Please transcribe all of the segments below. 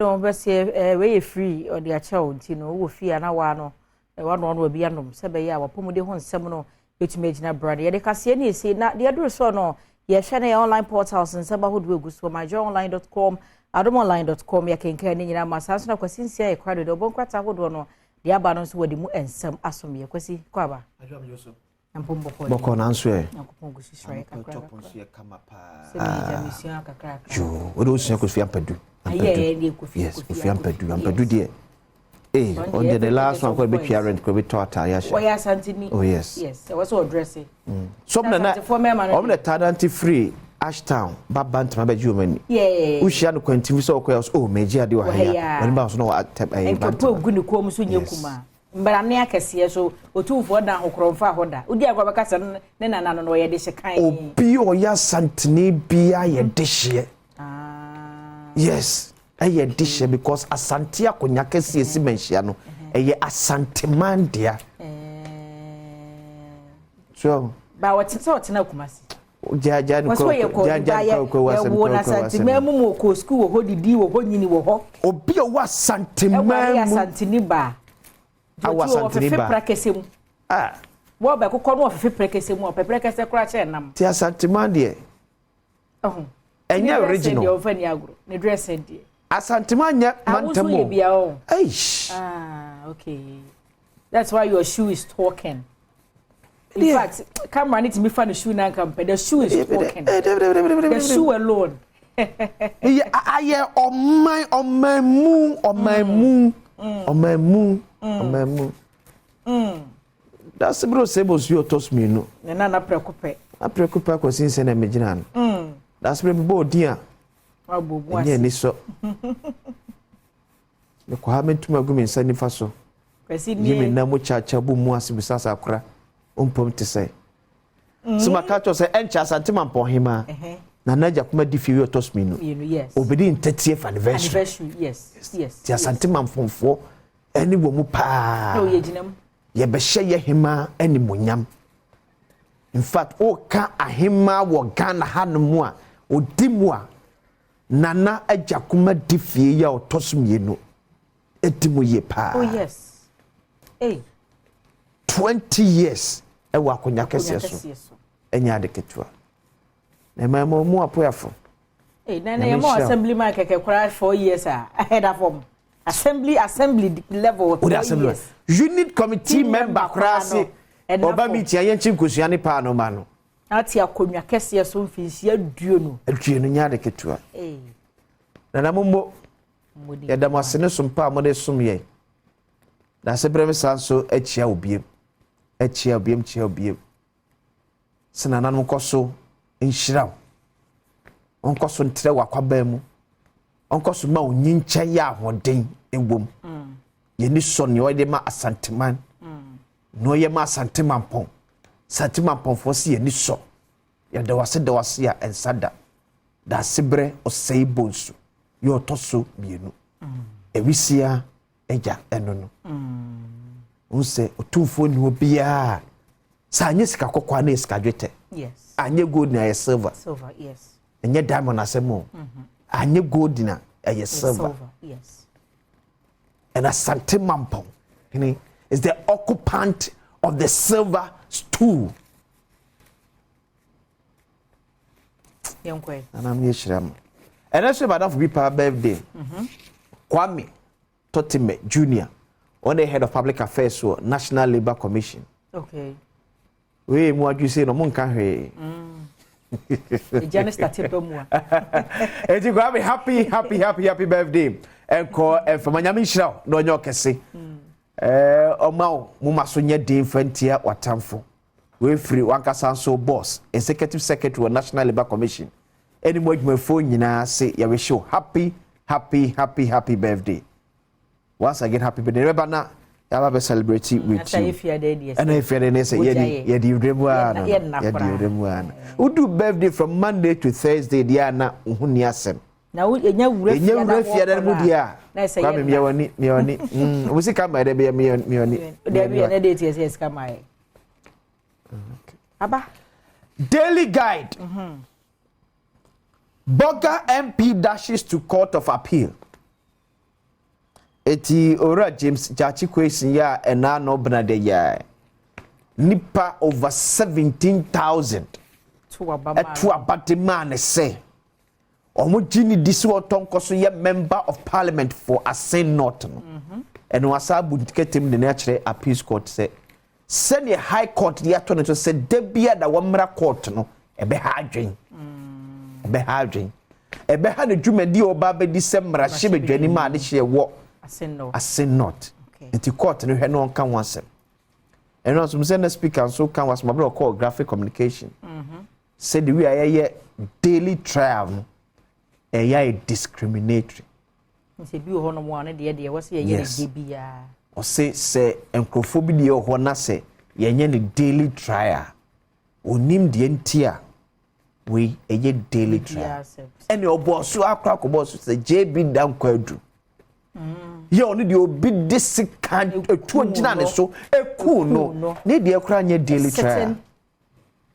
no be say we free or the child no wo fi ana wa no e wa no bi anom se be ya wapomude ho nsem no betumi agina brother ye de kase ni ese na de aduru so no ye hwe na online portals nseba hodo egu so myjoyonline.com adomonline.com ya kenkan ni nyina masanso na kwasi nsia ye kwado de obonkwata hodo no de aba no so wodi mu ensem asom ye kwasi kwaba adwam yoso boko na nso e nakopon shishoye kakra topon so ye kama pa se bi jamisia kakra jo wo do so kofi ampadu aye ye kofi ampadu de on the last one could be parent could be taught ya sha. Oh yes, Antony. Oh yes. Yes, I was all dressing. Some na I'm the talent free Ashtown babant ma be jumani. Yeah. Ushia no kwantim so okwa oh meji ade wa ya. When ba so no atep ayi. Enko gu ne kom so nyekuma. Mbara ne akese so otufo da hokromfa hoda. Udi agwa bekasa ne nana no ye de hyekan. Obi o ya santene bia ye de hye. Yes. Eye dishe because asante akonya kese esi menhia no eye asante mandia so ba wati na kumasi jaja no ko wo na asante mamu mo ko school wo hodidi wo honyini wo ho obi o wa asante mamu asante ni ba asante ni ba prakese mu wo ba kokko no ofefe prakese mu opepre kese kura che nam ti asante mandia enya original yo fani agro ne dress die Asantimanya mantamo. Aish. Okay. That's why your shoe is talking. In fact, camera needs to be found the shoe now company. The shoe is talking. The shoe alone. Yeah, on my moon. That's the bro sebos you toss me no. Na preocupe. Na preocupe ko sinse na megina no. That's the bo dia. Nye ni so. Me ko ha mentum agumi nsa nifa so. Kwesi ni. Yimi na mo chacha bu mu asibisasa akra. Ompom te sai. Sima ka cho se encha santima mpohima. Na naja kuma di fi yotos mi no. Yes. Obedi 30th anniversary. Yes. Ti santima mfonfo eni wo mu pa. No ye ginam. Ye be hye ye hima eni monyam. In fact, o ka ahima wo Ghana hanumu a odimu a nana ajakuma difie ya otosmienu etimu ye pa. Oh yes. 20 years e wa konya kese so. Enya de ketua. Na mama mu apoyafo. Na mo assembly man keke kwara 4 years ahead of them. Assembly level. Years. Unit committee member krasi. Oba meet ya yenchi nkosuane pa no ma no. Ati akonwa kese so mfinsia duo no. Aduo no nya de ketua. Na mummo ya da masene sumpa mo de sum ye. Na se breme sanso achia obiem. Achia obiem. Sena nanom koso nhiraw. Onkoso ntre wakwaba mu. Onkoso ma onyincha ya ahoden ewom. Ye ni so ne o de ma asanteman. No ye ma asanteman pon. Santeman pon fo se ye ni so. Ya da wase ya ensada. Da sebre o sei bonsu. Yo toso bienu. Ewisia eja eno no. Unse otufo ni obia. Sa anye sika kokwa na sika dwete. Yes. Anye gold na silver. Silver, yes. Anye diamond asemo. Anye gold na silver. Yes. And Asante Mampong, is the occupant of the silver stool. Young and I'm here, Shram. And that's about for people birthday. Kwame Totime Jr., on the head of public affairs for National Labour Commission. Okay. We what you say no mon can he. Janice started more. And you go happy birthday. And call and from Miami Shroud, no your kese. Omao, Mumasonia Dean Frontier or Tamfo. We free Wankasanso boss, executive secretary of National Labour Commission. Anyway, my phone, you know, say, you wish you happy birthday. Once again, happy birthday. Remember now, I have a celebrity with you. And if you're there, say, yeah, you who do birthday from Monday to Thursday, Diana, Uniasem. Now, you know, we see come by the Daily Guide. Burger MP dashes to Court of Appeal. eti ora James Jachi question ya ena no benade ya nipa over 17,000 to abatima ne say omo gini disi otonko so ye member of parliament for Asen North no and wasa budiketem de na kire appeals court say send high court ya to no say debia da wamra court no ebe ha adwen ebe ha ne dwumadi oba be di semra hye bedwani ma de hye wo Asen North nti court no hwe no kan wansem eno so say na speaker so kan was my brother call graphic communication said we are daily trial no discriminatory say bi ho no mo ne de wo say ye de bia o say enkrofo bi de ho na say ye nye ne daily trial onim de ntia we daily trial ene oboso akra ko boso say JB dan kwadu ye oni de obi disikan etu gina ne so eku no ne de akra nye daily trial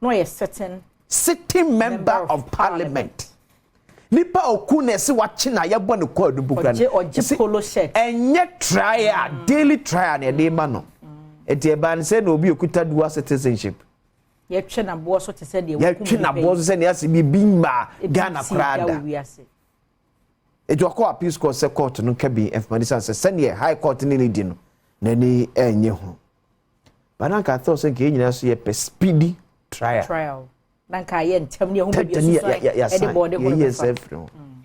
no ye certain sitting member of parliament nipa oku na se wachi na yebo ne kwadu bukra oje polo shirt enye trial daily trial na de ma no eti eba ne se na obi okuta dual citizenship ye twe na bo so te se de ye twe na bo so se ne ase bibi ma Ghana krada eti akọ appeals court se court no ka bi information se ne high court ni di no na ni enye ho bana ka thought se ke nyina so ye speedy trial nanka ye ntem ne ho bi so e de body ho yes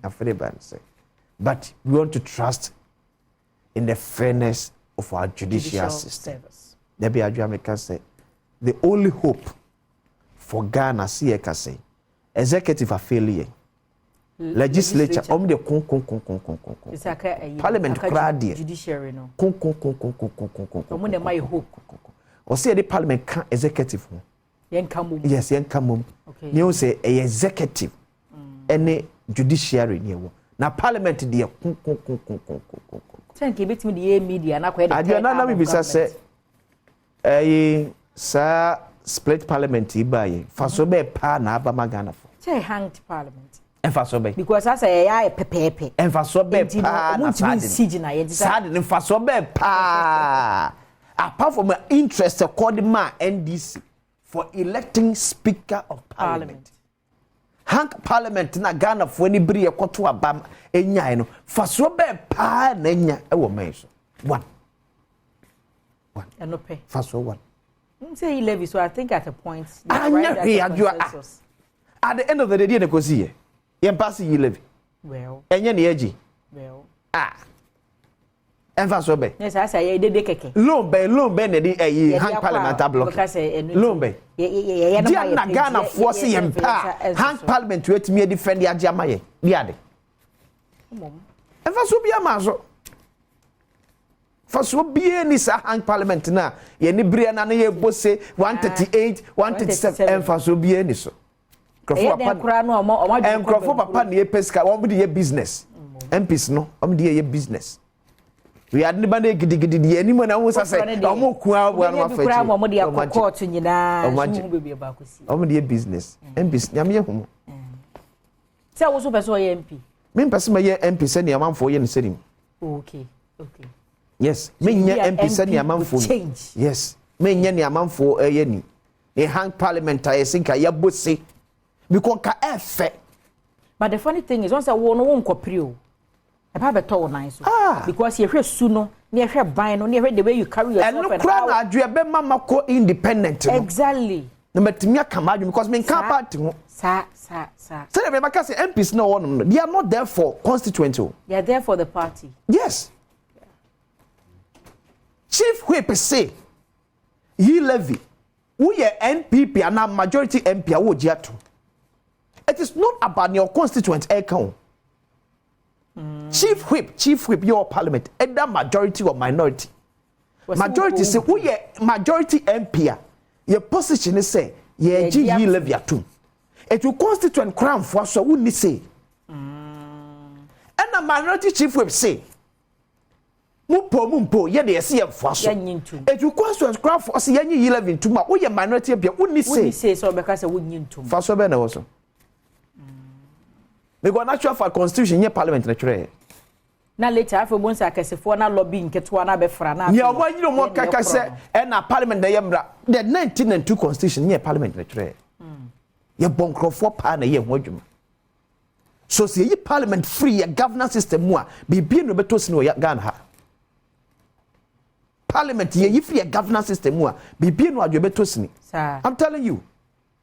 afre ban say but we want to trust in the fairness of our judicial system. There be American say the only hope for Ghana see can say executive a failure legislature de kon parliament crowd judiciary no kon omo de my hope o say the parliament can executive yes yen kamum okay you say a executive any judiciary ne wo na parliament de kon thank you betimi the media na kwa de na me bisa say sa split parliament ibaye faso be pa na aba magana fo say hanged parliament enfaso be because as ya pepepe enfaso be pa na sad na enfaso be pa apart from interest according ma NDC for electing speaker of parliament hang parliament na Ghana for ni bri ekoto aba enyan no faso be pa na enya e wo man so one and no pay faso one say levy so I think at a point at the end of the day na ko see yen pass you levy well enye na eji well enfaso be yes I say de keke loan be na di hang parliament block loan be ye na Ghana for see yen pa hang parliament wetimi defend ya jamaye di ade enfaso bi amazo faso bi ni sa hang parliament na ye ni bria na ye bose 138 137 enfaso bi ni so Krofo papa na ye peska won bi ye business MPs no won bi ye business we had ni ba na gidigidi di animo na wo sa say omo ku abu na afa chi omo de court nyina so be be ba ko si omo de business MPs nyame ye humo say wo so person ye MP me person ye MP se ni amanfo ye ni serim okay yes me nya MP se ni amanfo yes me nya ni amanfo ye ni e hang parliament I think ya bosse because ka efe but the funny thing is once I won won kopri o e pa beto wo nan so because you hwe su no na you hwe ban no na you hwe the way you carry yourself and no na adu e be mama ko independent no exactly no metimi akama adu because me kan party ho sa say me maka say MPs no one no they are not there for constituency they are there for the party yes chief whip say ye levy we are NPP and a majority MP wo giato it is not about your constituent account chief whip your parliament either majority or minority majority say we are majority MP your position is say ye ye levy atum it will constituent crown for so we say and a minority chief whip say mumpo ye de ese yemfaso etu constituent crown for say ye 11 to ma wo ye minority bia woni say so be ka say wonni ntum faso be na wo so because natural for constitution ye parliament na twere na later afọ bon sa akesefo na lobby nketo na be fra na ya mo yiro mo kaka se na parliament na yemra the 1992 constitution ye parliament na tire ye bonkrofo pa na ye ho adwuma so se ye parliament free ye governance system mu a bibie no beto se no ya Ghana ha parliament ye free ye governance system mu a bibie no adwo beto se ni I'm telling you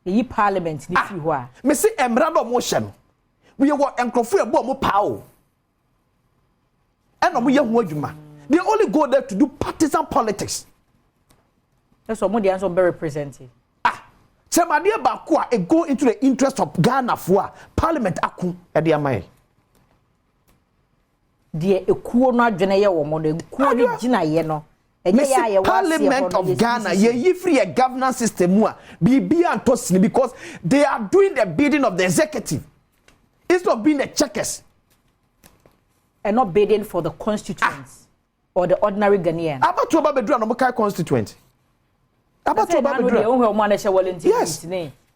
ye parliament ni free ho a me se emra do mo hye no we wo enkrofo e bo mo pa o and we they only go there to do partisan politics. That's what Modi answer be represented. Somebody about it go into the interest of Ghana for Parliament aku e de amai. De ekuo no adwene ye wo mo de ekuo ni gina ye no. Parliament of Ghana ye free a governance system mu a bibi antosini because they are doing the bidding of the executive instead of being the checkers. And not bidding for the constituents or the ordinary Ghanaian. About to Babedra no kai constituent. About to Babedra. Yes.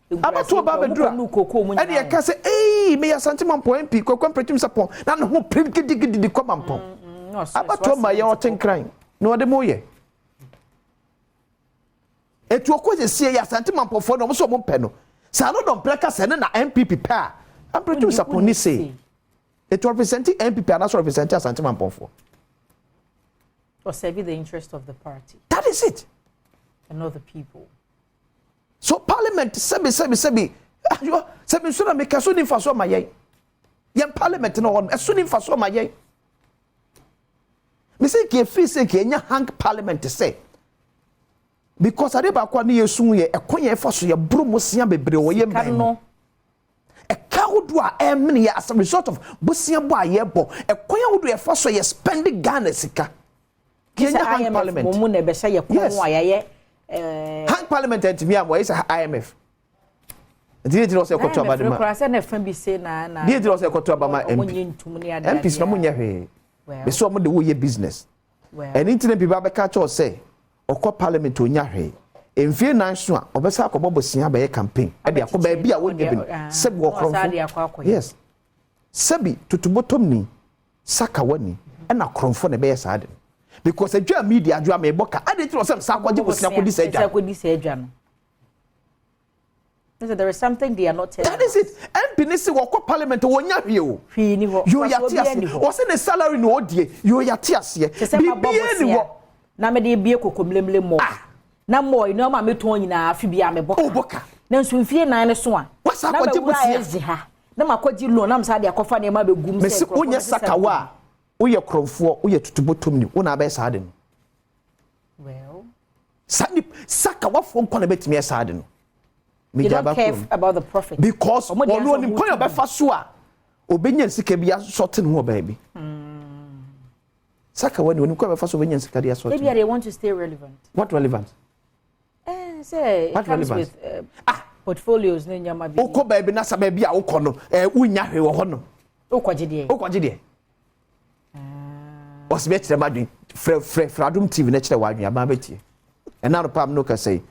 About to Babedra. And you can say, "Hey, me asante man point MP, ko pretim sapon. Na no prim gidi ko mampon." About to my yoten crying. No de moye. Etu okoze sie ya asante man pofo no so mo pe no. Sa no don pleka se na MPP pa. Am pretim sapon ni say. It representing MPP and also representing Asante Mamponfo. Or serving the interest of the party. That is it. And not the people. So Parliament, sebi. Sebi so na make so ni faso maye. Yan Parliament no one, so ni faso maye. Me say ke fi say ke nya hang Parliament say. Because adeba kwa ni yesu ye ekon ye faso ye bro mo sia bebre wo ye mban. A cowdu as a result of Busia boy yebo, a quayodu a fossil ye spending Ghana sika. Hang Parliament. Yes. Hang Parliament to me, where is IMF? Did it also to Abama? Did it also to Abama and Peace no Munya? We saw the way business. And internet people catch or say, or call Parliament to Nyahe. In fear national, Obesa Kobosia by a campaign. And the baby I would give Seb walk. Yes. Sebi to Tubotomni, Sakawani, and a cromphone a bear side. Because a German media drama boka, and it was some Sakwaji was not this age. There is something they are not telling. That is it. And Pinisi walk Parliament to one you. You are Yatias. Was in a salary no dear. You are Yatias. Now, me be a cocomlemle more. Na moy no ma meto nyina afi bia me boka boka na nso mfie nan ne so a wasa kwaje bosia ha na makwaji lo na msa de akofa ne ma begum se mesi onye sakawa uye kromfo uye tutubotom ni una ba saade no well sakawa fo nko na betimi saade no me jaba care about the prophet because wonu ni nko ya ba fa so a obenya nsika bia sorting ho ba bi sakawa ni wonu ko ba fa so obenya nsika dia sorting maybe they want to stay relevant. What relevant? Say what comes with portfolios no nyama bi okọ ba bi na sa ba bi a okọ no unya hwe wo ho no okwaje de osbe kire madwen Adom TV na kire wadwen aba betie na no pam no ka say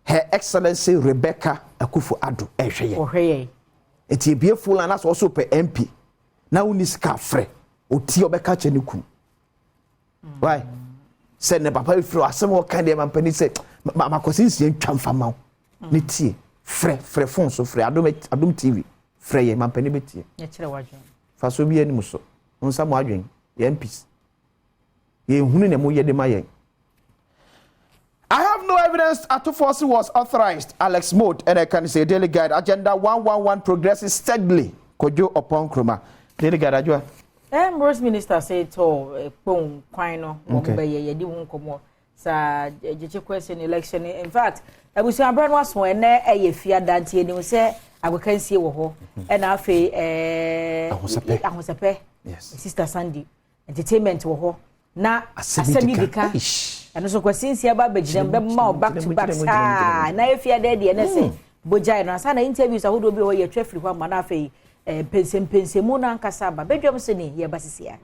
Her Excellency Rebecca Akufo-Addo ehweye eti ebie full na so so pe MP na uni ska frɛ oti obeka che ne kum why say ne papa ifro asem wo kan de mampani say makosinsie ntwamfa maw ne tie frɛ phone so frɛ Adom TV frɛ ye mampani betie ye kire wadwen fa so bi anim so nsa mo adwen ye MPs ye hunu ne mo ye de ma ye. I have no evidence Atufosi was authorized. Alex Mode, and I can say Daily Guide Agenda 111 progresses steadily. Kojo upon Kroma. Daily Guide Ajwa. Rose Minister said to Pong Quino, Mumbai, Yedi Wunkomo, Sa Jichi question election. In fact, I was saying Brand was when a fear Dante and you say I will can see Woho and I was a pair. Yes, Sister Sandy. Entertainment Woho. Na asemi dika eno so kwasinsi aba begidem be ma back to back na efia de de na se bojai no asa na interviews ahodo bi ho ye twafiri ho ma na afei pensemu na nkasa ba bedwam se ni ye basisia